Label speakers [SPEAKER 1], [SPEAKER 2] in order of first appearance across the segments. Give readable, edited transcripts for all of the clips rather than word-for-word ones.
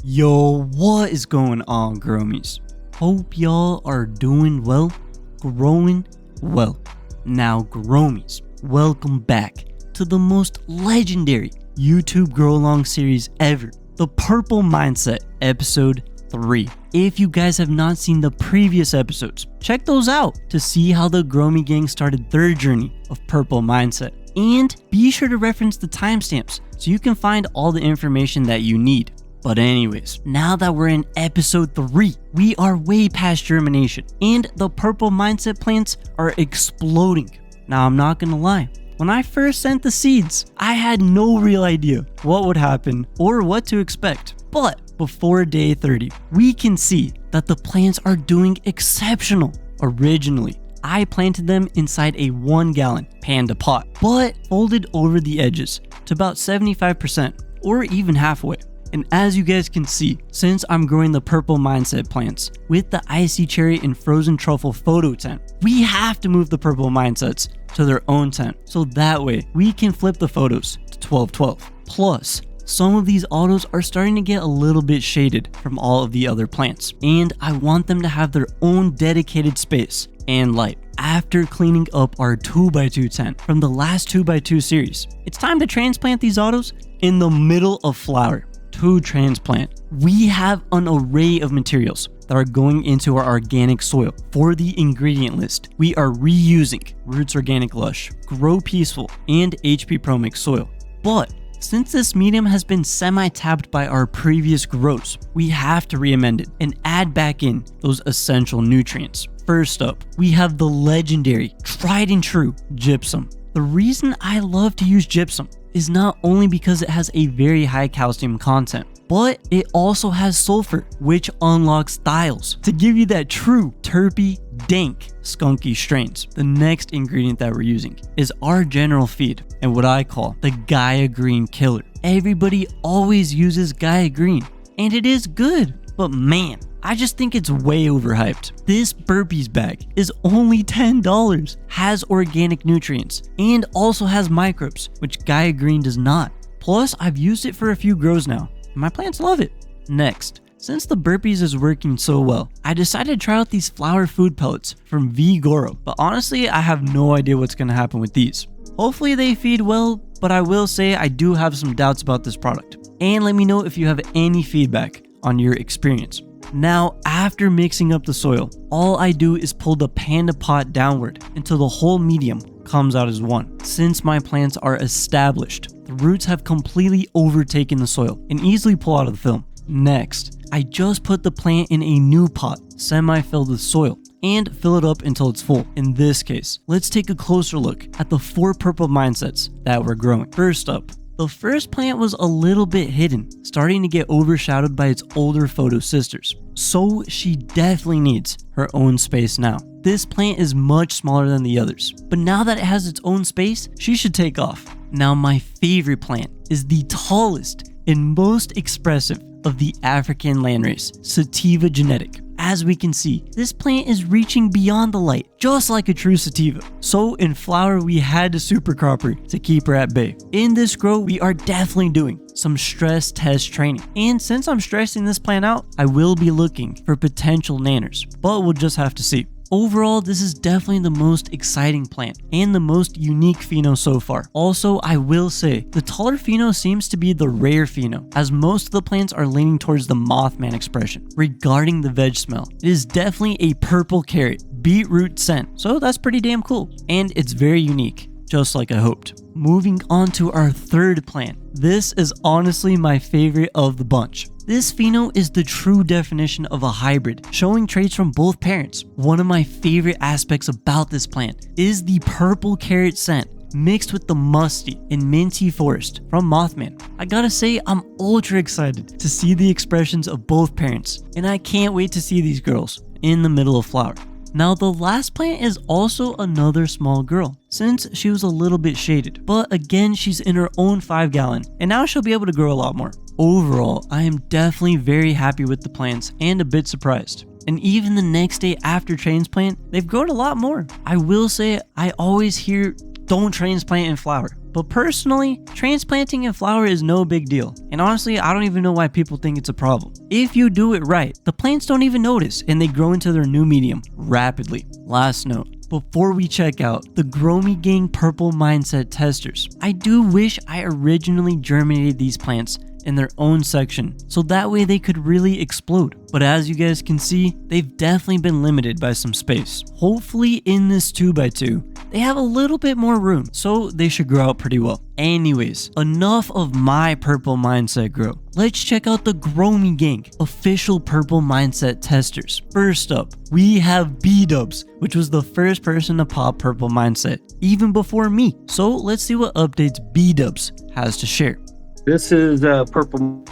[SPEAKER 1] Yo, what is going on, growmies? Hope y'all are doing well, growing well. Now, growmies, welcome back to the most legendary YouTube grow along series ever, the Purple Mindset, episode 3. If you guys have not seen the previous episodes, check those out to see how the GROWMIEGANG started their journey of Purple Mindset. And be sure to reference the timestamps so you can find all the information that you need. But anyways, now that we're in episode 3, we are way past germination and the Purple Mindset plants are exploding. Now, I'm not gonna lie, when I first sent the seeds, I had no real idea what would happen or what to expect. But before day 30, we can see that the plants are doing exceptional. Originally, I planted them inside a 1-gallon panda pot, but folded over the edges to about 75% or even halfway. And as you guys can see, since I'm growing the Purple Mindset plants with the icy cherry and frozen truffle photo tent, we have to move the Purple Mindsets to their own tent, so that way we can flip the photos to 12/12. Plus, some of these autos are starting to get a little bit shaded from all of the other plants, and I want them to have their own dedicated space and light. After cleaning up our 2x2 tent from the last 2x2 series, it's time to transplant these autos in the middle of flower. To transplant, we have an array of materials that are going into our organic soil. For the ingredient list, we are reusing Roots Organic Lush, Grow Peaceful, and HP Pro Mix soil. But since this medium has been semi-tapped by our previous grows, we have to re-amend it and add back in those essential nutrients. First up, we have the legendary, tried and true gypsum. The reason I love to use gypsum is not only because it has a very high calcium content, but it also has sulfur, which unlocks thiols to give you that true terpy, dank, skunky strains. The next ingredient that we're using is our general feed and what I call the Gaia Green Killer. Everybody always uses Gaia Green, and it is good, but man, I just think it's way overhyped. This burpees bag is only $10, has organic nutrients, and also has microbes, which Gaia Green does not. Plus, I've used it for a few grows now, and my plants love it. Next, since the burpees is working so well, I decided to try out these flower food pellets from Vigor, but honestly, I have no idea what's going to happen with these. Hopefully they feed well, but I will say I do have some doubts about this product. And let me know if you have any feedback on your experience. Now, after mixing up the soil, all I do is pull the panda pot downward until the whole medium comes out as one. Since my plants are established, the roots have completely overtaken the soil and easily pull out of the film. Next, I just put the plant in a new pot, semi-filled with soil, and fill it up until it's full. In this case, let's take a closer look at the 4 Purple Mindsets that we're growing. First up, the first plant was a little bit hidden, starting to get overshadowed by its older photo sisters. So she definitely needs her own space now. This plant is much smaller than the others, but now that it has its own space, she should take off. Now, my favorite plant is the tallest and most expressive of the African landrace, sativa genetic. As we can see, this plant is reaching beyond the light, just like a true sativa. So in flower, we had to super crop her to keep her at bay. In this grow, we are definitely doing some stress test training. And since I'm stressing this plant out, I will be looking for potential nanners, but we'll just have to see. Overall, this is definitely the most exciting plant and the most unique pheno so far. Also, I will say, the taller pheno seems to be the rare pheno, as most of the plants are leaning towards the Mothman expression. Regarding the veg smell, it is definitely a purple carrot, beetroot scent, so that's pretty damn cool. And it's very unique, just like I hoped. Moving on to our third plant. This is honestly my favorite of the bunch. This pheno is the true definition of a hybrid, showing traits from both parents. One of my favorite aspects about this plant is the purple carrot scent mixed with the musty and minty forest from Mothman. I gotta say, I'm ultra excited to see the expressions of both parents, and I can't wait to see these girls in the middle of flower. Now, the last plant is also another small girl, since she was a little bit shaded, but again, she's in her own 5-gallon, and now she'll be able to grow a lot more. Overall, I am definitely very happy with the plants and a bit surprised. And even the next day after transplant, they've grown a lot more. I will say, I always hear don't transplant in flower, But personally, transplanting in flower is no big deal. And honestly, I don't even know why people think it's a problem. If you do it right, the plants don't even notice and they grow into their new medium rapidly. Last note. Before we check out the GROWMIEGANG Purple Mindset testers, I do wish I originally germinated these plants in their own section, so that way they could really explode. But as you guys can see, they've definitely been limited by some space. Hopefully in this 2x2, they have a little bit more room, so they should grow out pretty well. Anyways, enough of my purple mindset grow. Let's check out the GROWMIEGANG official purple mindset testers. First up, we have Bdubs, which was the first person to pop purple mindset, even before me. So let's see what updates Bdubs has to share.
[SPEAKER 2] This is purple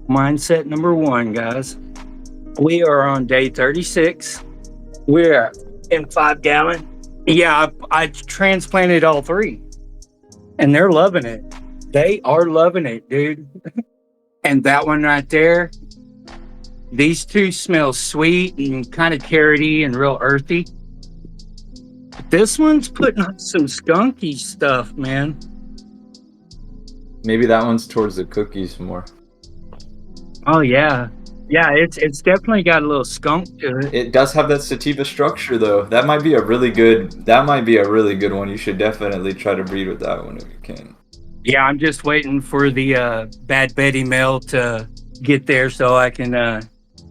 [SPEAKER 2] mindset number 1, guys. We are on day 36. We're in 5-gallon. Yeah, I transplanted all 3, and they're loving it. They are loving it, dude. And that one right there, these 2 smell sweet and kind of carroty and real earthy. But this one's putting on some skunky stuff, man.
[SPEAKER 3] Maybe that one's towards the cookies more.
[SPEAKER 2] Oh yeah, yeah. It's definitely got a little skunk to it.
[SPEAKER 3] It does have that sativa structure though. That might be a really good. That might be a really good one. You should definitely try to breed with that one if you can.
[SPEAKER 2] Yeah, I'm just waiting for the Bad Betty male to get there so I can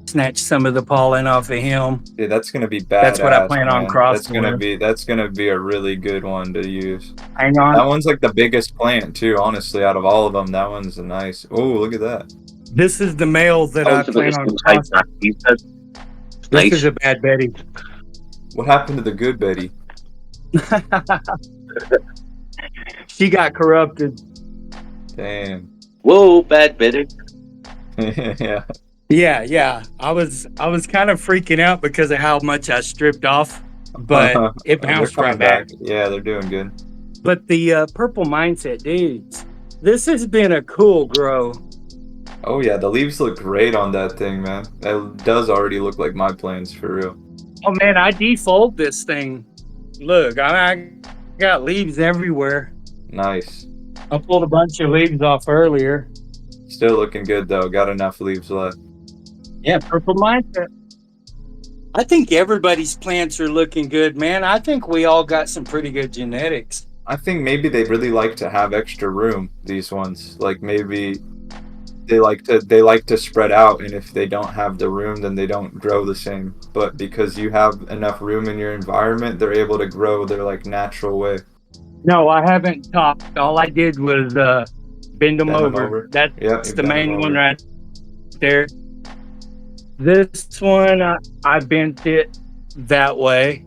[SPEAKER 2] snatch some of the pollen off of him.
[SPEAKER 3] Yeah, that's gonna be bad.
[SPEAKER 2] That's what I plan on crossing.
[SPEAKER 3] That's gonna be a really good one to use.
[SPEAKER 2] Hang on.
[SPEAKER 3] That one's like the biggest plant too. Honestly, out of all of them, that one's a nice. Oh, look at that.
[SPEAKER 2] This is the male that I plan on crossing. This is a Bad Betty.
[SPEAKER 3] What happened to the good Betty?
[SPEAKER 2] She got corrupted.
[SPEAKER 3] Damn.
[SPEAKER 4] Whoa, Bad Betty.
[SPEAKER 3] Yeah.
[SPEAKER 2] Yeah. I was kind of freaking out because of how much I stripped off, but it bounced right back.
[SPEAKER 3] Yeah, they're doing good.
[SPEAKER 2] But the purple mindset, dudes, this has been a cool grow.
[SPEAKER 3] Oh yeah, the leaves look great on that thing, man. That does already look like my plants for real.
[SPEAKER 2] Oh man, I defold this thing. Look, I got leaves everywhere.
[SPEAKER 3] Nice.
[SPEAKER 2] I pulled a bunch of leaves off earlier.
[SPEAKER 3] Still looking good though. Got enough leaves left.
[SPEAKER 2] Yeah, purple mindset. I think everybody's plants are looking good, man. I think we all got some pretty good genetics.
[SPEAKER 3] I think maybe they really like to have extra room, these ones. Like maybe they like to spread out, and if they don't have the room, then they don't grow the same. But because you have enough room in your environment, they're able to grow their like natural way.
[SPEAKER 2] No, I haven't topped. All I did was bend them over. That's the main one right there. This one, I bent it that way,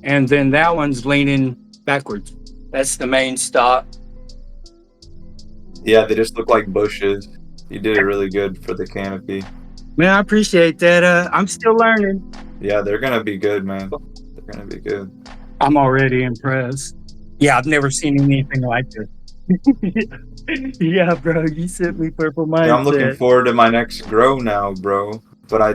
[SPEAKER 2] and then that one's leaning backwards. That's the main stop.
[SPEAKER 3] Yeah, they just look like bushes. You did it really good for the canopy.
[SPEAKER 2] Man, I appreciate that. I'm still learning.
[SPEAKER 3] Yeah, they're gonna be good, man. They're gonna be good.
[SPEAKER 2] I'm already impressed. Yeah, I've never seen anything like this. Yeah, bro, you sent me purple mindset.
[SPEAKER 3] Yeah, I'm looking forward to my next grow now, bro. But I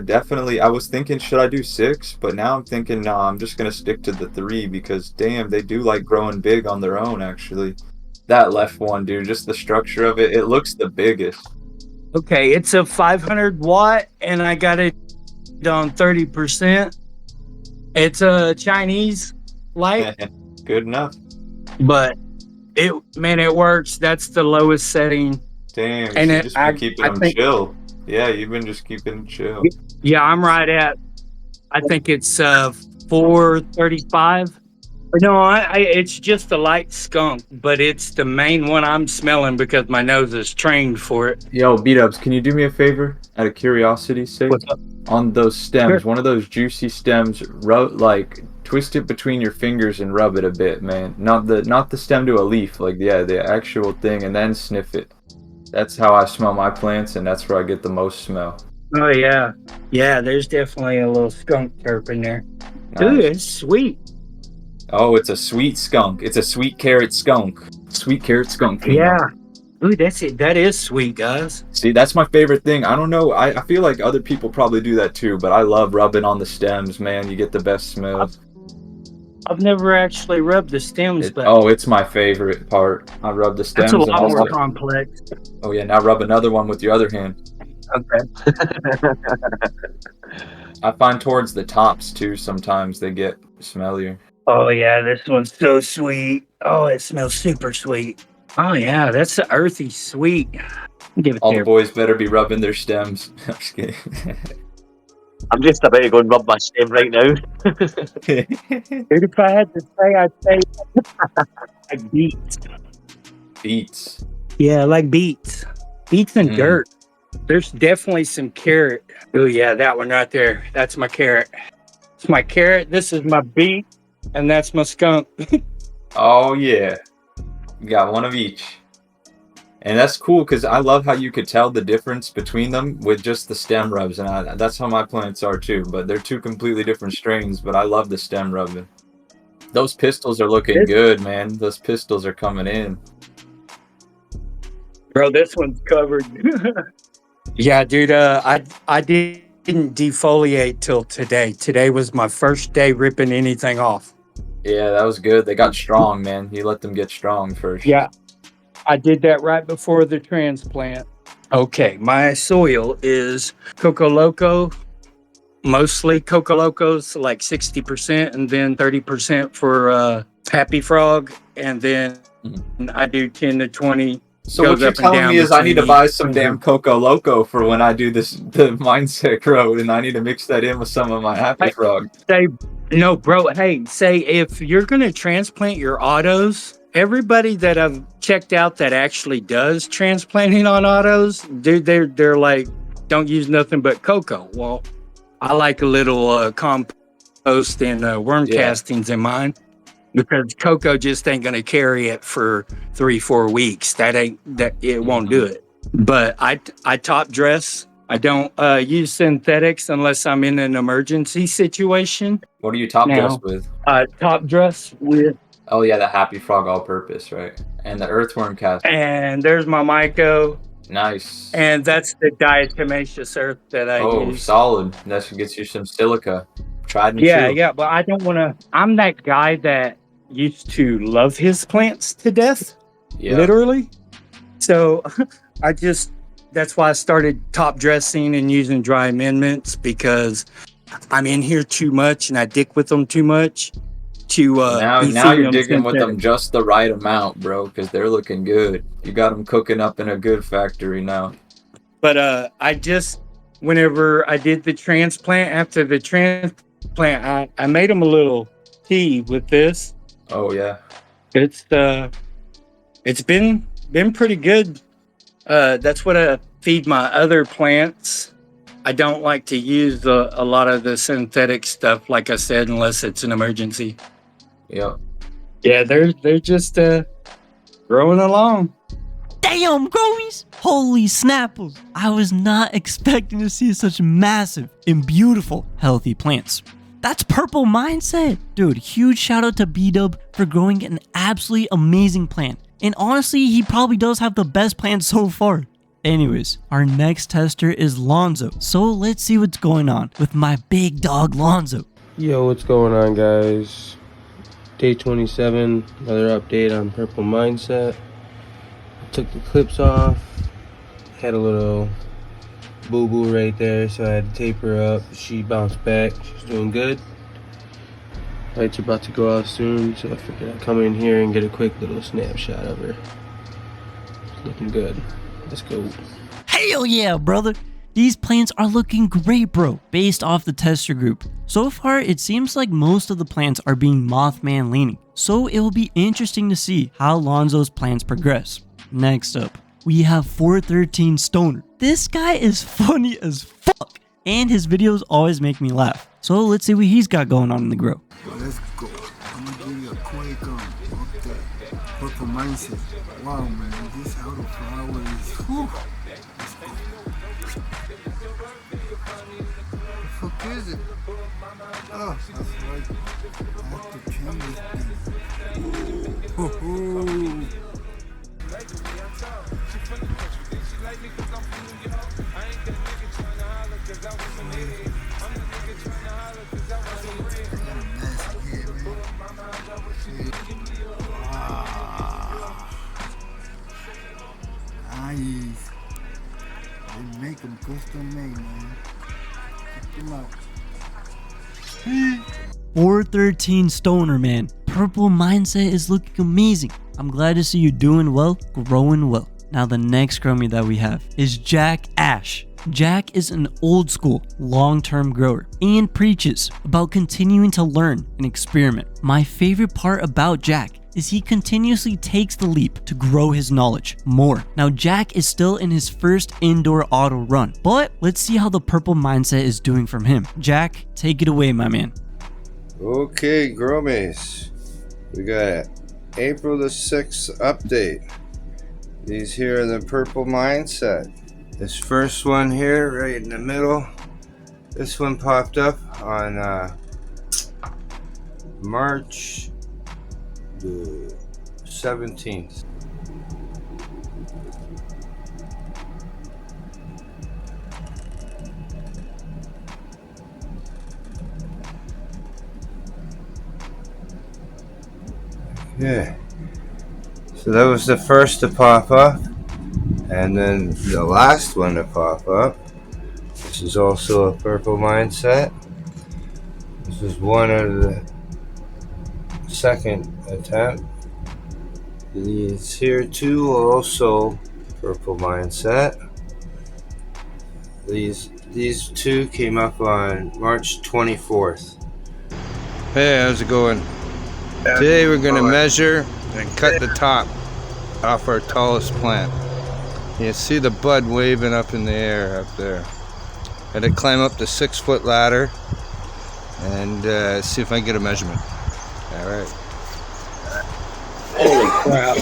[SPEAKER 3] was thinking, should I do 6? But now I'm thinking, nah, I'm just gonna stick to the 3 because damn, they do like growing big on their own, actually. That left one, dude, just the structure of it, it looks the biggest.
[SPEAKER 2] Okay, it's a 500 watt, and I got it on 30%. It's a Chinese light.
[SPEAKER 3] Good enough.
[SPEAKER 2] But it works. That's the lowest setting.
[SPEAKER 3] Damn,
[SPEAKER 2] and
[SPEAKER 3] you just been keeping them chill. Yeah, you've been just keeping it chill.
[SPEAKER 2] Yeah, I'm right at, I think it's 435. No, it's just a light skunk, but it's the main one I'm smelling because my nose is trained for it.
[SPEAKER 3] Yo, Bdubs, can you do me a favor? Out of curiosity's sake?
[SPEAKER 2] What's up?
[SPEAKER 3] On those stems,
[SPEAKER 2] Sure.
[SPEAKER 3] one of those juicy stems, twist it between your fingers and rub it a bit, man. Not the stem to a leaf, the actual thing, and then sniff it. That's how I smell my plants, and that's where I get the most smell.
[SPEAKER 2] Oh yeah, there's definitely a little skunk terp in there.
[SPEAKER 3] Nice.
[SPEAKER 2] Dude, it's sweet.
[SPEAKER 3] Oh, it's a sweet skunk. It's a sweet carrot skunk. Sweet carrot skunk.
[SPEAKER 2] Yeah. Ooh, that's it. That is sweet, guys.
[SPEAKER 3] See, that's my favorite thing. I don't know. I feel like other people probably do that too, but I love rubbing on the stems, man. You get the best smells.
[SPEAKER 2] I've never actually rubbed the stems, but
[SPEAKER 3] It's my favorite part. I rub the
[SPEAKER 2] that's a
[SPEAKER 3] stems and
[SPEAKER 2] lot more
[SPEAKER 3] also.
[SPEAKER 2] complex.
[SPEAKER 3] Oh yeah, now rub another one with your other hand.
[SPEAKER 2] Okay.
[SPEAKER 3] I find towards the tops too, sometimes they get smellier.
[SPEAKER 2] Oh yeah, this one's so sweet. Oh, it smells super sweet. Oh yeah, that's the earthy sweet. Give it
[SPEAKER 3] All the
[SPEAKER 2] there.
[SPEAKER 3] boys better be rubbing their stems. I'm just kidding.
[SPEAKER 4] I'm just about to go and rub my stem right now.
[SPEAKER 2] Dude, if I had to say, I'd say like beets.
[SPEAKER 3] Beets.
[SPEAKER 2] Yeah, like beets. Beets and
[SPEAKER 3] Mm.
[SPEAKER 2] dirt. There's definitely some carrot. Oh yeah, that one right there. That's my carrot. It's my carrot. This is my beet, and that's my skunk.
[SPEAKER 3] Oh yeah, you got one of each. And that's cool because I love how you could tell the difference between them with just the stem rubs, and that's how my plants are too. But they're two completely different strains. But I love the stem rubbing. Those pistils are looking good, man. Those pistils are coming in.
[SPEAKER 2] Bro, this one's covered. Yeah, dude. I didn't defoliate till today. Today was my first day ripping anything off.
[SPEAKER 3] Yeah, that was good. They got strong, man. You let them get strong first.
[SPEAKER 2] Yeah, I did that right before the transplant. Okay, my soil is Coco Loco, mostly Coco Locos, like 60%, and then 30% for Happy Frog, and then I do 10 to 20.
[SPEAKER 3] So what you're telling me is I need to buy some damn Coco Loco for when I do the mindset grow, and I need to mix that in with some of my Happy Frog.
[SPEAKER 2] No, bro. Hey, say if you're gonna transplant your autos, everybody that I've checked out that actually does transplanting on autos, dude, they're like, don't use nothing but cocoa. Well, I like a little compost and worm castings in mine because cocoa just ain't gonna carry it for 3-4 weeks. It won't do it. But I top dress. I don't use synthetics unless I'm in an emergency situation.
[SPEAKER 3] What do you top dress with?
[SPEAKER 2] Top dress with.
[SPEAKER 3] Oh yeah, the Happy Frog all-purpose, right? And the earthworm cast.
[SPEAKER 2] And there's my myco.
[SPEAKER 3] Nice.
[SPEAKER 2] And that's the diatomaceous earth that I use.
[SPEAKER 3] Oh, solid. That gets you some silica. Tried and true.
[SPEAKER 2] Yeah, but I don't want to. I'm that guy that used to love his plants to death, literally. So that's why I started top dressing and using dry amendments, because I'm in here too much and I dick with them too much. Now
[SPEAKER 3] you're digging with them just the right amount, bro, because they're looking good. You got them cooking up in a good factory now.
[SPEAKER 2] But whenever I did the transplant, after the transplant, I made them a little tea with this.
[SPEAKER 3] Oh yeah,
[SPEAKER 2] it's been pretty good. That's what I feed my other plants. I don't like to use a lot of the synthetic stuff, like I said, unless it's an emergency.
[SPEAKER 3] Yep.
[SPEAKER 2] Yeah, they're just growing along.
[SPEAKER 1] Damn, growmies! Holy snapples! I was not expecting to see such massive and beautiful, healthy plants. That's Purple Mindset! Dude, huge shout out to Bdub for growing an absolutely amazing plant. And honestly, he probably does have the best plant so far. Anyways, our next tester is LONZO. So let's see what's going on with my big dog LONZO.
[SPEAKER 5] Yo, what's going on, guys? Day 27, another update on Purple Mindset. I took the clips off, had a little boo-boo right there, so I had to tape her up. She bounced back, she's doing good. Lights are about to go out soon, so I figured I'd come in here and get a quick little snapshot of her. It's looking good. Let's go.
[SPEAKER 1] Hell yeah, brother! These plants are looking great, bro, based off the tester group. So far, it seems like most of the plants are being Mothman leaning, so it will be interesting to see how LONZO's plants progress. Next up, we have 413 Stoner. This guy is funny as fuck, and his videos always make me laugh. So let's see what he's got going on in the grow.
[SPEAKER 6] Let's go. I'm gonna give you a quick update. Purple Mindset. Wow, man, this outer flower is. Whew. Let's go. The fuck is it? Oh, that's right. I have to trim this thing. Ho-ho. Custom made, man. Check them out.
[SPEAKER 1] 413 Stoner, man. Purple Mindset is looking amazing. I'm glad to see you doing well, growing well. Now the next grommy that we have is Jack Ash. Jack is an old school, long-term grower and preaches about continuing to learn and experiment. My favorite part about Jack is he continuously takes the leap to grow his knowledge more. Now Jack is still in his first indoor auto run, but let's see how the Purple Mindset is doing from him. Jack, take it away, my man.
[SPEAKER 7] Okay, growmies. We got April the 6th update. These here are the Purple Mindset. This first one here, right in the middle, this one popped up on March the 17th. Yeah. So that was the first to pop up. And then the last one to pop up. This is also a Purple Mindset. This is one of the second attempt. These here too are also Purple Mindset. These two came up on March 24th. Hey, how's it going? Today we're going to measure and cut the top off our tallest plant. You see the bud waving up in the air up there. Had to climb up the 6-foot ladder and see if I can get a measurement. All right.
[SPEAKER 2] Holy crap.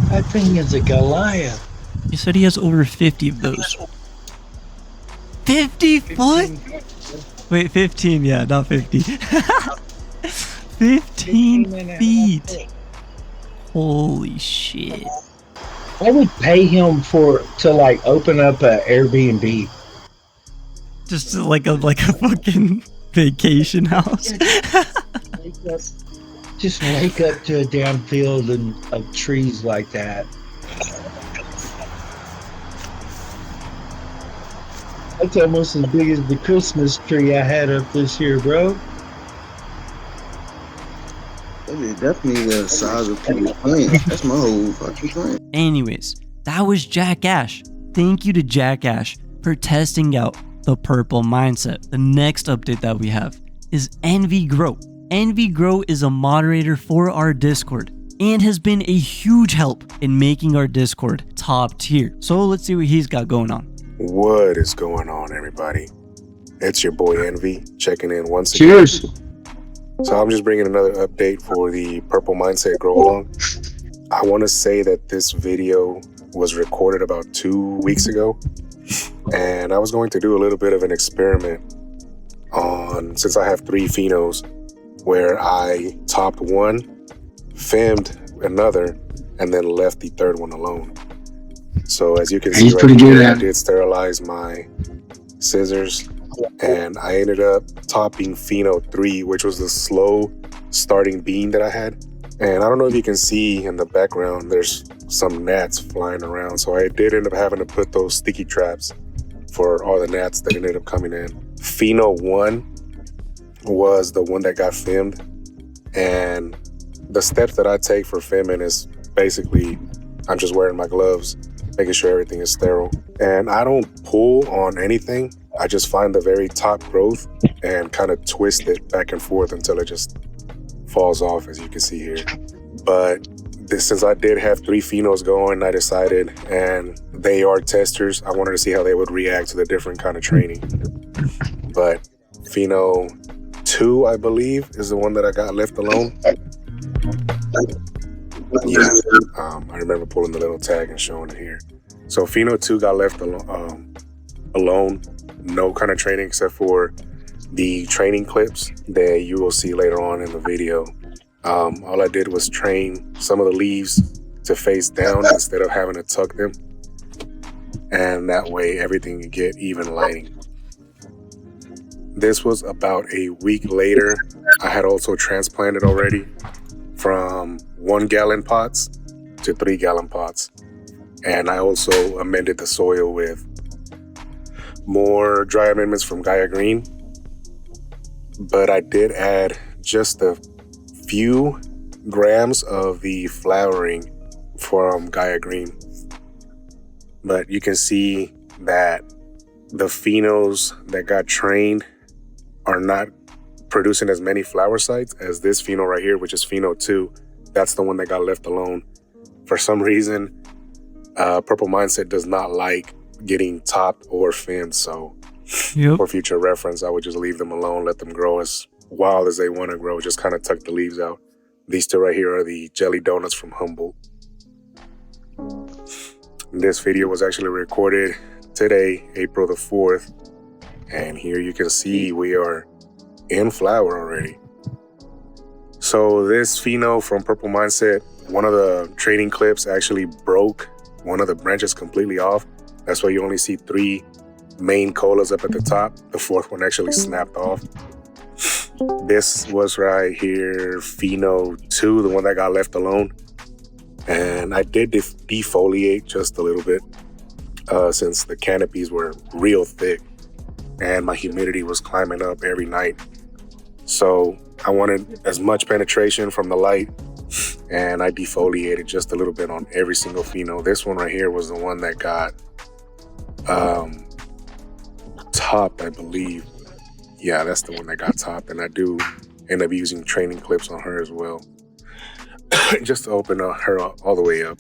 [SPEAKER 2] That thing is a Goliath.
[SPEAKER 1] He said he has over 50 of those. 50 foot? Wait, 15, yeah, not 50. 15 feet. Holy shit.
[SPEAKER 2] I would pay him to like open up an Airbnb.
[SPEAKER 1] Just like a fucking vacation house.
[SPEAKER 2] Just wake up to a damn field of trees like that. That's almost as big as the Christmas tree I had up this year, bro.
[SPEAKER 8] That is definitely the size of people's plants. That's my whole fucking plant.
[SPEAKER 1] Anyways, that was Jack Ash. Thank you to Jack Ash for testing out the Purple Mindset. The next update that we have is Envy Grow. Envy Grow is a moderator for our Discord and has been a huge help in making our Discord top tier. So let's see what he's got going on.
[SPEAKER 9] What is going on, everybody? It's your boy Envy checking in once again.
[SPEAKER 2] Cheers.
[SPEAKER 9] So I'm just bringing another update for the Purple Mindset Grow Along. I want to say that this video was recorded about 2 weeks ago, and I was going to do a little bit of an experiment since I have 3 phenos, where I topped one, femmed another, and then left the third one alone. So as you can see right here, I did sterilize my scissors, and I ended up topping pheno 3, which was the slow starting bean that I had. And I don't know if you can see in the background, there's some gnats flying around. So I did end up having to put those sticky traps for all the gnats that ended up coming in. Pheno 1 was the one that got femmed. And the steps that I take for femming is basically, I'm just wearing my gloves, making sure everything is sterile. And I don't pull on anything. I just find the very top growth and kind of twist it back and forth until it just falls off, as you can see here. But since I did have 3 phenos going, I decided, and they are testers, I wanted to see how they would react to the different kind of training. But pheno 2, I believe, is the one that I got left alone. Yeah, I remember pulling the little tag and showing it here. So pheno 2 got left alone, no kind of training except for the training clips that you will see later on in the video. All I did was train some of the leaves to face down instead of having to tuck them, and that way everything can get even lighting. This was about a week later. I had also transplanted already from 1 gallon pots to 3 gallon pots. And I also amended the soil with more dry amendments from Gaia Green. But I did add just a few grams of the flowering from Gaia Green. But you can see that the phenos that got trained are not producing as many flower sites as this pheno right here, which is pheno 2. That's the one that got left alone. For some reason, Purple Mindset does not like getting topped or thinned. So for future reference, I would just leave them alone, let them grow as wild as they want to grow, just kind of tuck the leaves out. These two right here are the jelly donuts from Humboldt. This video was actually recorded today, April the 4th. And here you can see we are in flower already. So this pheno from Purple Mindset, one of the trading clips actually broke one of the branches completely off. That's why you only see 3 main colas up at the top. The 4th one actually snapped off. This was right here, pheno 2, the one that got left alone. And I did defoliate just a little bit since the canopies were real thick and my humidity was climbing up every night. So I wanted as much penetration from the light, and I defoliated just a little bit on every single pheno. This one right here was the one that got topped, I believe. Yeah, that's the one that got topped, and I do end up using training clips on her as well, just to open her all the way up.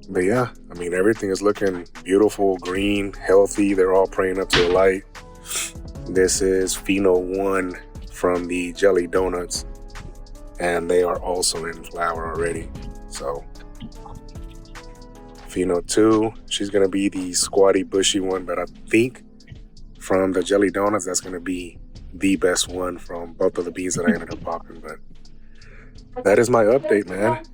[SPEAKER 9] But yeah, I mean, everything is looking beautiful, green, healthy. They're all praying up to the light. This is pheno 1 from the jelly donuts, and they are also in flower already. So pheno 2, she's gonna be the squatty bushy one, but I think from the jelly donuts, that's gonna be the best one from both of the beans that I ended up popping. But that is my update, man.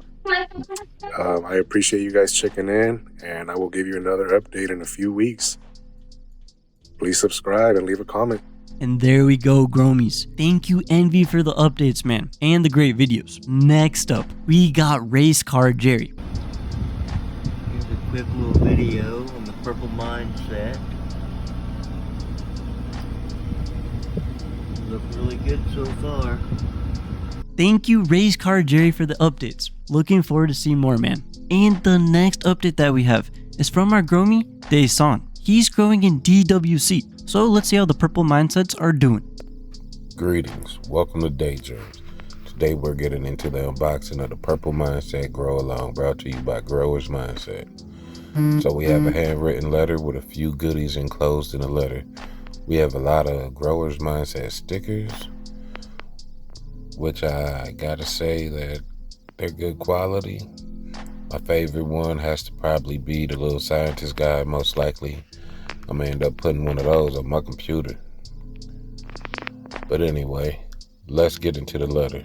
[SPEAKER 9] I appreciate you guys checking in, and I will give you another update in a few weeks. Please subscribe and leave a comment.
[SPEAKER 1] And there we go, Growmies. Thank you, Envy, for the updates, man, and the great videos. Next up, we got Race Car Jerry.
[SPEAKER 10] Here's a quick little video on the Purple Mindset. Look really good so far.
[SPEAKER 1] Thank you, Race Car Jerry, for the updates. Looking forward to seeing more, man. And the next update that we have is from our growmie, Daesan. He's growing in DWC. So let's see how the Purple Mindsets are doing.
[SPEAKER 11] Greetings. Welcome to Daydreams. Today we're getting into the unboxing of the Purple Mindset Grow Along, brought to you by Growers Mindset. So we have a handwritten letter with a few goodies enclosed in the letter. We have a lot of Growers Mindset stickers, which I gotta say that they're good quality. My favorite one has to probably be the little scientist guy. Most likely I'm gonna end up putting one of those on my computer. But anyway, let's get into the letter.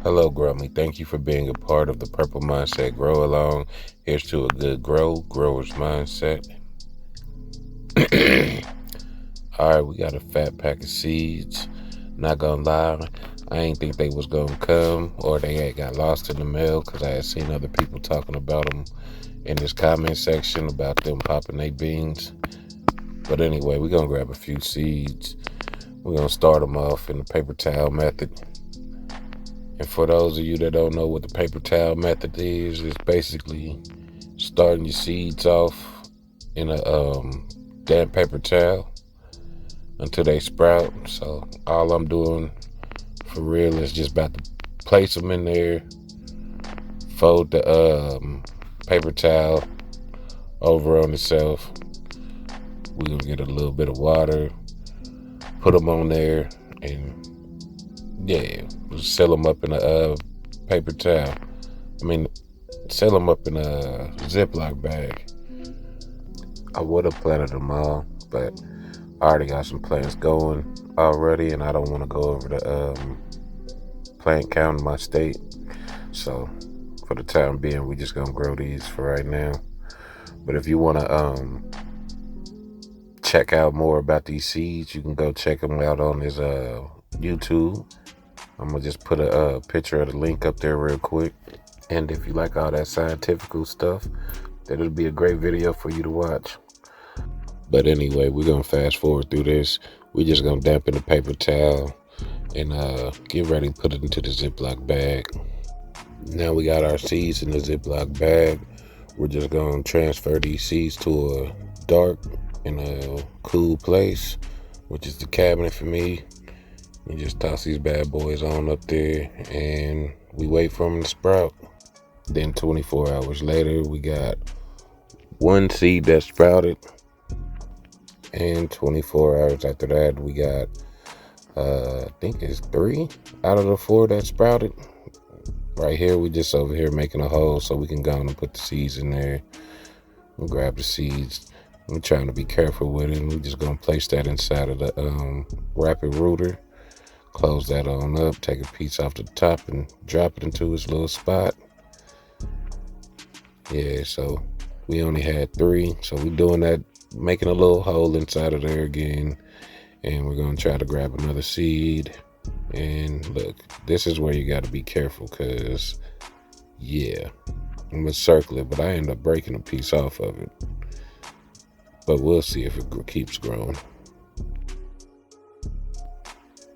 [SPEAKER 11] Hello, Grummy. Thank you for being a part of the Purple Mindset Grow Along. Here's to a good Growers Mindset. Alright, we got a fat pack of seeds. Not gonna lie, I ain't think they was gonna come, or they had got lost in the mail, because I had seen other people talking about them in this comment section about them popping their beans. But anyway, we're gonna grab a few seeds. We're gonna start them off in the paper towel method. And for those of you that don't know what the paper towel method is, it's basically starting your seeds off in a damp paper towel until they sprout. So all I'm doing for real is just about to place them in there, fold the paper towel over on itself. We're gonna get a little bit of water, put them on there, and yeah, seal them up in a paper towel. Seal them up in a Ziploc bag. I would have planted them all, but I already got some plants going already, and I don't want to go over the plant count in my state. So for the time being, we just gonna grow these for right now. But if you want to check out more about these seeds, you can go check them out on his YouTube. I'm gonna just put a picture of the link up there real quick. And if you like all that scientific stuff, then it'll be a great video for you to watch. But anyway, we're gonna fast forward through this. We're just gonna dampen the paper towel and get ready to put it into the Ziploc bag. Now we got our seeds in the Ziploc bag. We're just gonna transfer these seeds to a dark and a cool place, which is the cabinet for me. We just toss these bad boys on up there and we wait for them to sprout. Then 24 hours later, we got one seed that sprouted. And 24 hours after that, we got, I think it's 3 out of the 4 that sprouted. Right here, we just over here making a hole so we can go and put the seeds in there. We'll grab the seeds. We're trying to be careful with it. We're just gonna place that inside of the rapid rooter. Close that on up, take a piece off the top and drop it into its little spot. Yeah, so we only had 3. So we're doing that, making a little hole inside of there again. And we're gonna try to grab another seed. And look, this is where you gotta be careful, cause yeah, I'm gonna circle it, but I end up breaking a piece off of it. But we'll see if it keeps growing.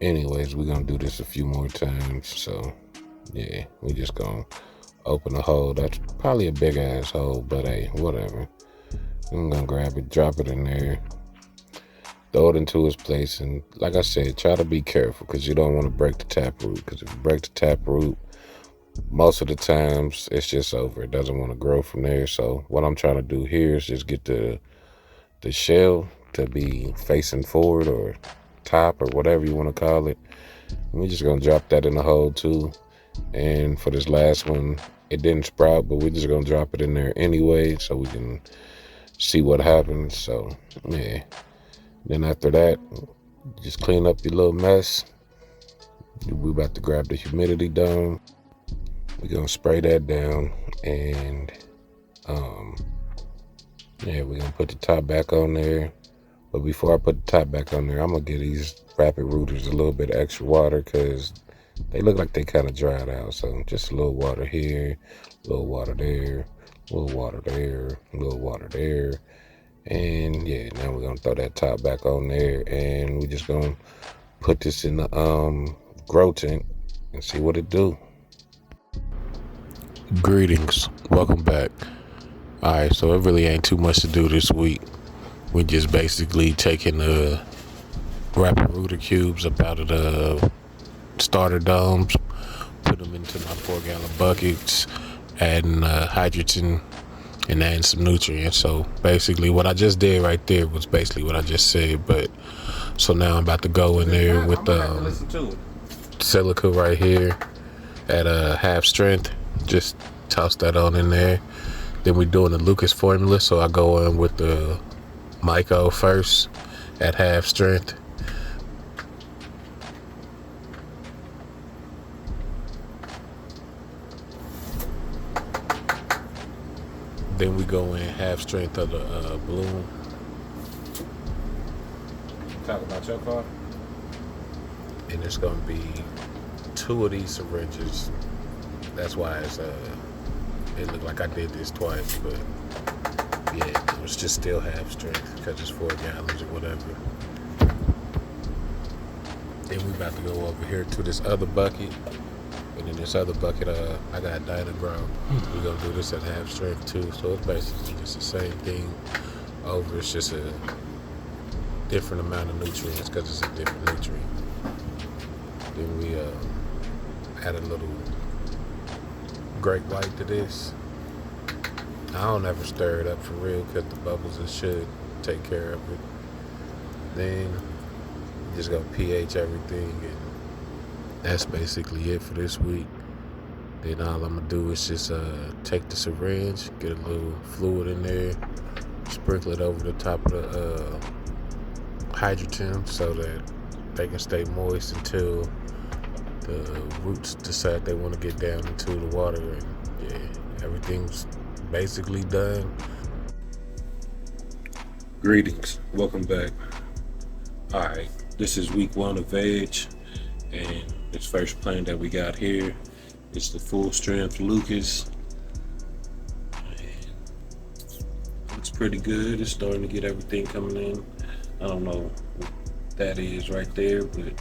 [SPEAKER 11] Anyways, we're gonna do this a few more times. So yeah, we just gonna open a hole. That's probably a big ass hole, but hey, whatever. I'm gonna grab it, drop it in there, throw it into its place, and like I said, try to be careful because you don't want to break the taproot, because if you break the taproot, most of the times it's just over. It doesn't want to grow from there. So what I'm trying to do here is just get the shell to be facing forward or top or whatever you want to call it. And we're just gonna drop that in the hole too. And for this last one, it didn't sprout, but we're just gonna drop it in there anyway so we can see what happens. So yeah. Then after that, just clean up your little mess. We're about to grab the humidity dome. We're gonna spray that down, and yeah, we're gonna put the top back on there. But before I put the top back on there, I'm gonna give these rapid rooters a little bit of extra water because they look like they kind of dried out. So just a little water here, a little water there, a little water there, a little water there. And yeah, now we're gonna throw that top back on there, and we're just gonna put this in the grow tank and see what it do. Greetings, welcome back. All right, so it really ain't too much to do this week. We just basically taking the rapid rooter cubes up out of the starter domes, put them into my 4-gallon buckets, adding hydrogen and adding some nutrients. So basically what I just did right there was basically what I just said. But so now I'm about to go in there with silica right here at half strength. Just toss that on in there. Then we're doing the Lucas formula, so I go in with the Myco first at half strength. Then we go in half strength of the bloom. Talk about your car. And it's gonna be 2 of these syringes. That's why it's it looked like I did this twice, but yeah, it was just still half strength because it's 4 gallons or whatever. Then we about to go over here to this other bucket. And in this other bucket, I got DwGrows. We're gonna do this at half strength too. So it's basically just the same thing over. It's just a different amount of nutrients because it's a different nutrient. Then we add a little great white to this. I don't ever stir it up for real because the bubbles it should take care of it. Then just gonna pH everything, and that's basically it for this week. Then all I'm gonna do is just take the syringe, get a little fluid in there, sprinkle it over the top of the hydrogen so that they can stay moist until the roots decide they want to get down into the water. And yeah, everything's basically done.
[SPEAKER 12] Greetings, welcome back. All right, this is week 1 of veg, and This first plant that we got here is the full strength Lucas. Looks pretty good. It's starting to get everything coming in. I don't know what that is right there, but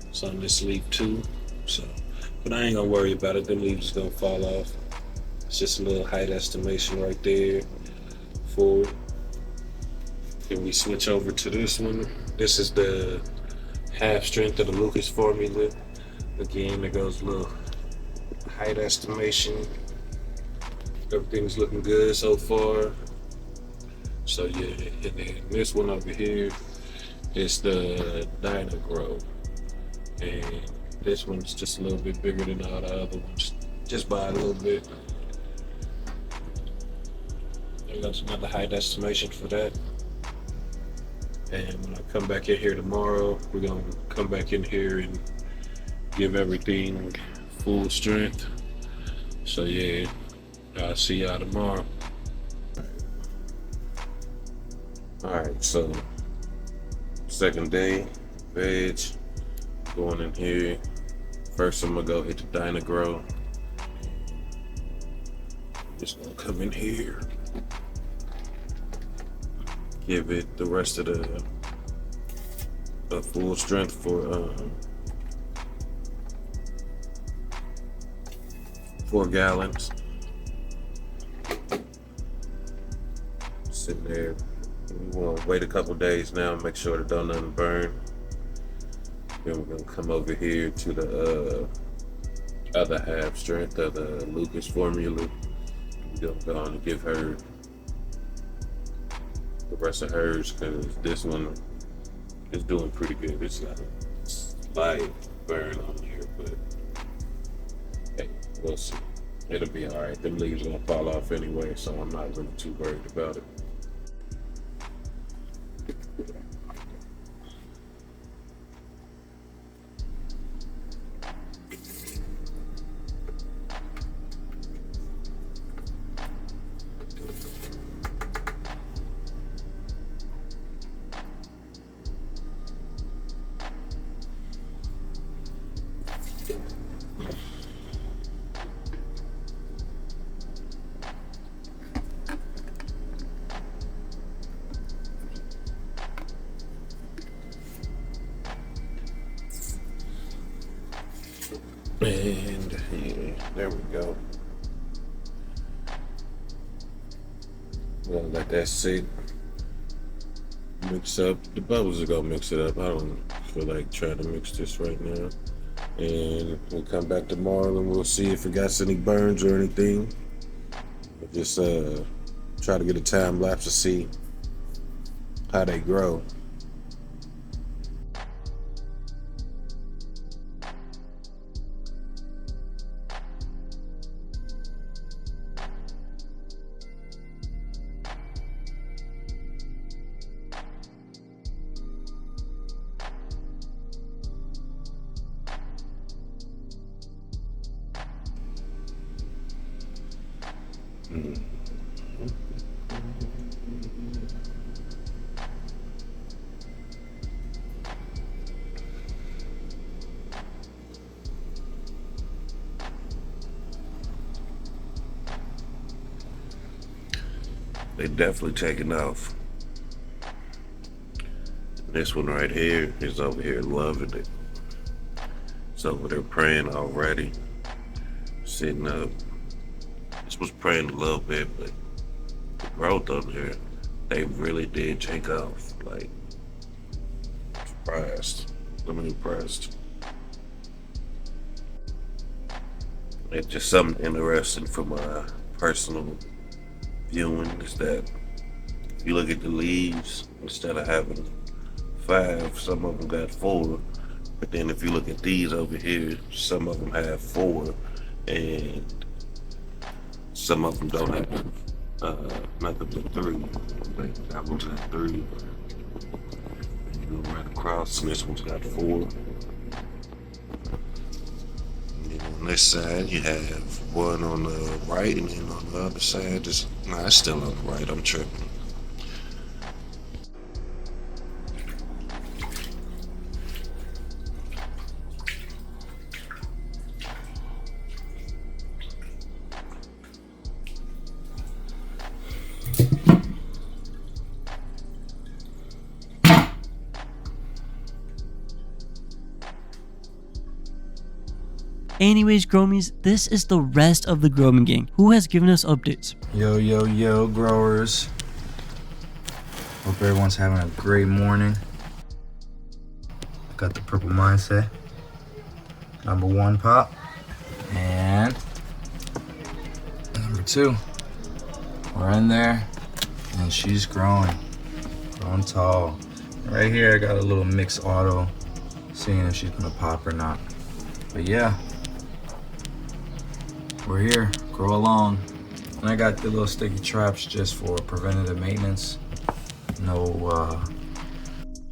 [SPEAKER 12] it's on this leaf too. So, but I ain't gonna worry about it. Them leaves is gonna fall off. It's just a little height estimation right there. Forward. Then we switch over to this one. This is the half strength of the Lucas formula. Again, there goes a little height estimation. Everything's looking good so far. So yeah, and then this one over here is the DWC, and this one's just a little bit bigger than all the other ones, just by a little bit. There's another height estimation for that. And when I come back in here tomorrow, we're gonna come back in here and give everything full strength. So yeah, I'll see y'all tomorrow. Alright, so second day, veg, going in here. First I'm gonna go hit the DWC. Just gonna come in here, give it the rest of the full strength for 4 gallons. Sitting there. We want to wait a couple days now and make sure the don't nothing burn. Then we're gonna come over here to the other half strength of the Lucas formula. We're gonna go on and give her the rest of hers, because this one is doing pretty good. It's got a slight burn on here, but hey, we'll see. It'll be all right. Them leaves are gonna fall off anyway, so I'm not really too worried about it. And yeah, there we go. We'll let that sit. Mix up. The bubbles are gonna mix it up. I don't feel like trying to mix this right now. And we'll come back tomorrow and we'll see if it got any burns or anything. We'll just try to get a time lapse to see how they grow. They definitely taking off. This one right here is over here loving it. It's over there praying already, sitting up. This was praying a little bit, but the growth on here, they really did take off. Like, surprised. I'm impressed. It's just something interesting from my personal viewing is that if you look at the leaves, instead of having 5, some of them got 4. But then if you look at these over here, some of them have 4, and some of them don't have nothing but 3. Like that one's got 3. And you go right across, and this one's got 4. On this side, you have one on the right, and then on the other side, just nah, it's still on the right. I'm tripping.
[SPEAKER 1] Anyways, Growmies, this is the rest of the Growmie gang who has given us updates.
[SPEAKER 13] Yo, growers. Hope everyone's having a great morning. Got the purple mindset. Number 1 pop. And number 2. We're in there. And she's growing tall. Right here, I got a little mixed auto, seeing if she's gonna pop or not. But yeah, we're here, grow along. And I got the little sticky traps just for preventative maintenance. No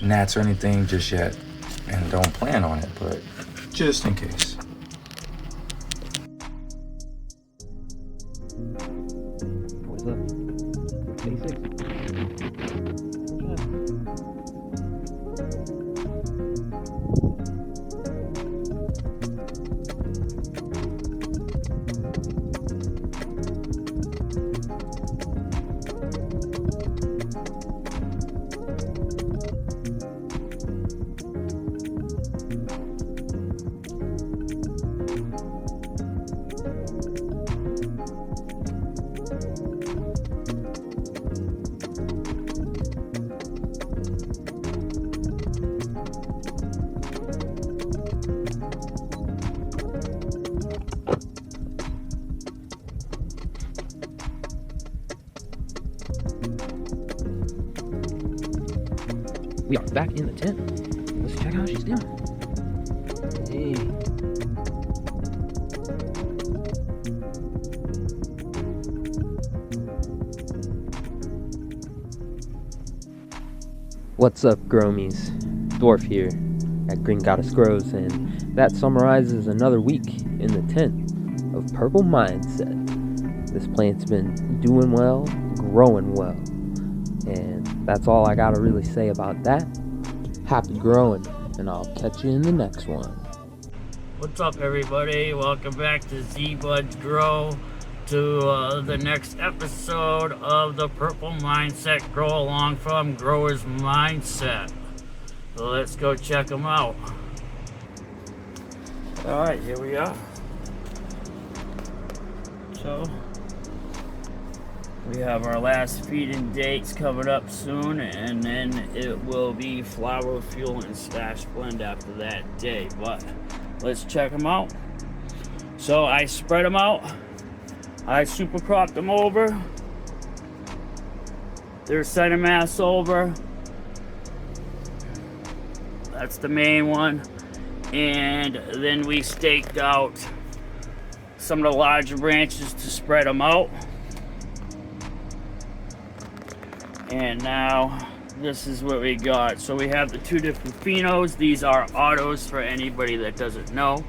[SPEAKER 13] gnats or anything just yet, and don't plan on it, but just in case.
[SPEAKER 5] What's up? 86. We are back in the tent. Let's check out how she's doing. Hey. What's up, Growmies? Dwarf here at Green Goddess Grows, and that summarizes another week in the tent of Purple Mindset. This plant's been doing well, growing well, and that's all I gotta really say about that. Happy growing, and I'll catch you in the next one.
[SPEAKER 14] What's up, everybody? Welcome back to DWGrows to the next episode of the Purple Mindset Grow Along from Grower's Mindset. So let's go check them out. Alright, here we are. So we have our last feeding dates coming up soon, and then it will be flower, fuel, and stash blend after that day. But let's check them out. So I spread them out. I super cropped them over. Their center mass over. That's the main one. And then we staked out some of the larger branches to spread them out. And now this is what we got. So we have the 2 different phenos. These are autos for anybody that doesn't know.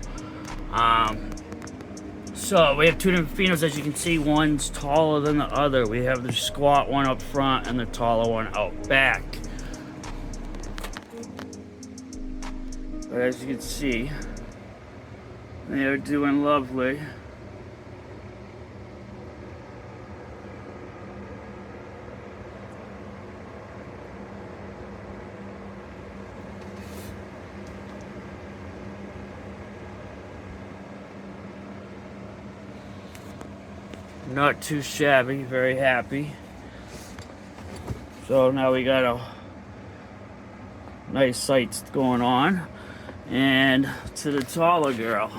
[SPEAKER 14] So we have 2 different phenos, as you can see. One's taller than the other. We have the squat one up front and the taller one out back. But as you can see, they are doing lovely. Not too shabby, very happy. So now we got a nice sights going on. And to the taller girl.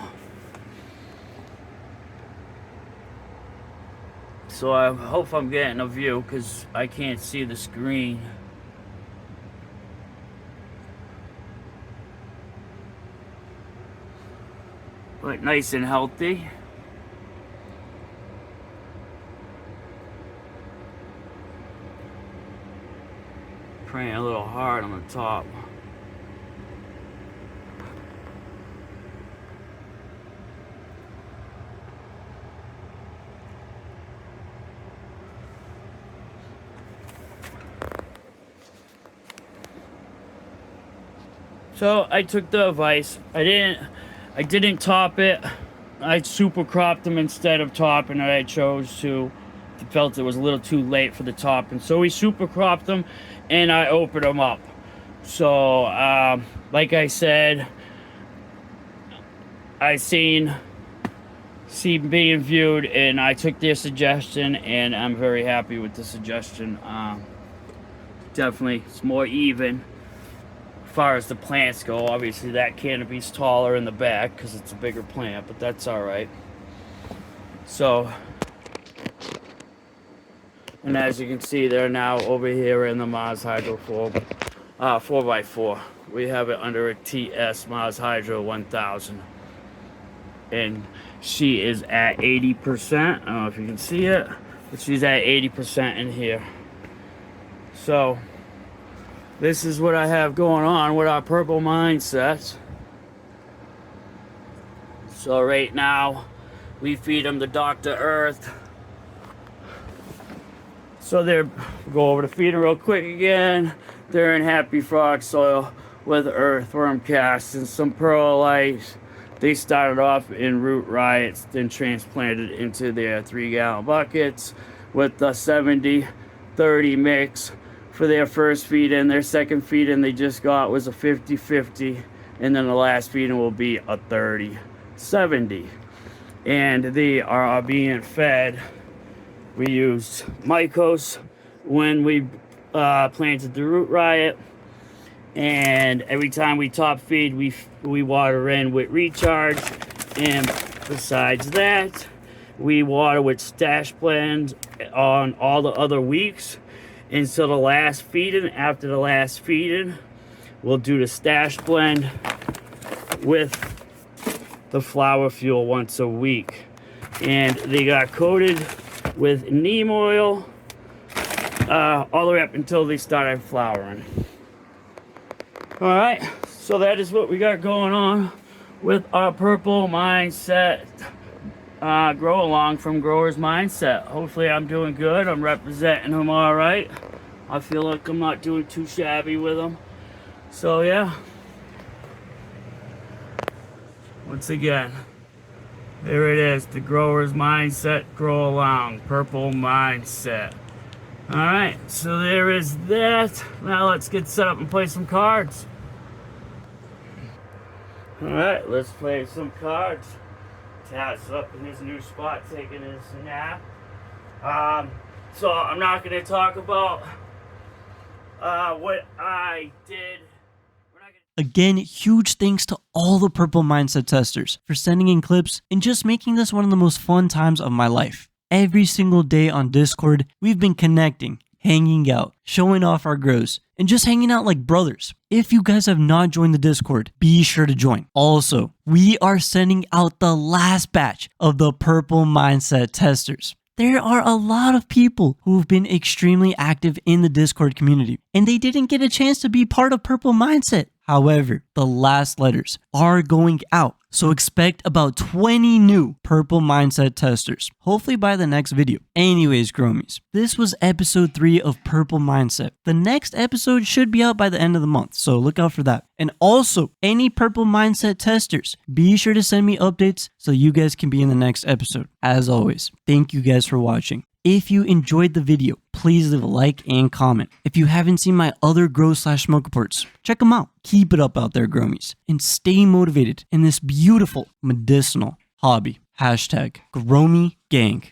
[SPEAKER 14] So I hope I'm getting a view because I can't see the screen. But nice and healthy. Praying a little hard on the top. So I took the advice. I didn't top it. I super cropped them instead of topping it. I chose to. I felt it was a little too late for the topping. So we super cropped them and I opened them up. So like I said, I seen being viewed, and I took their suggestion, and I'm very happy with the suggestion. Definitely, it's more even as far as the plants go. Obviously, that canopy's taller in the back because it's a bigger plant, but that's all right. So, and as you can see, they're now over here in the Mars Hydro 4x4. We have it under a TS Mars Hydro 1000. And she is at 80%. I don't know if you can see it, but she's at 80% in here. So, this is what I have going on with our purple mindset. So right now, we feed them the Dr. Earth. So they're, go over to feed them real quick again. They're in Happy Frog soil with earthworm casts and some perlite. They started off in root riots, then transplanted into their 3-gallon buckets with the 70-30 mix for their first feed-in. Their second feed-in they just got was a 50-50, and then the last feed-in will be a 30-70. And they are being fed. We used Mycos when we planted the root riot. And every time we top feed, we water in with recharge. And besides that, we water with stash blend on all the other weeks. And so the last feeding, after the last feeding, we'll do the stash blend with the flower fuel once a week. And they got coated with neem oil all the way up until they started flowering. Alright, so that is what we got going on with our purple mindset grow along from Growers Mindset. Hopefully I'm doing good. I'm representing them alright. I feel like I'm not doing too shabby with them. So yeah. Once again, there it is, the Growers Mindset Grow Along, purple mindset. Alright, so there is that. Now let's get set up and play some cards. Alright, let's play some cards. Tad's up in his new spot taking his nap. So I'm not going to talk about what I did.
[SPEAKER 1] Again, huge thanks to all the Purple Mindset testers for sending in clips and just making this one of the most fun times of my life. Every single day on Discord, we've been connecting, hanging out, showing off our grows, and just hanging out like brothers. If you guys have not joined the Discord, be sure to join. Also, we are sending out the last batch of the Purple Mindset testers. There are a lot of people who've been extremely active in the Discord community, and they didn't get a chance to be part of Purple Mindset. However, the last letters are going out, so expect about 20 new Purple Mindset testers, hopefully by the next video. Anyways, Growmies, this was episode 3 of Purple Mindset. The next episode should be out by the end of the month, so look out for that. And also, any Purple Mindset testers, be sure to send me updates so you guys can be in the next episode. As always, thank you guys for watching. If you enjoyed the video, please leave a like and comment. If you haven't seen my other grow/smoke reports, check them out. Keep it up out there, Growmies, and stay motivated in this beautiful medicinal hobby. #GrowMeGang.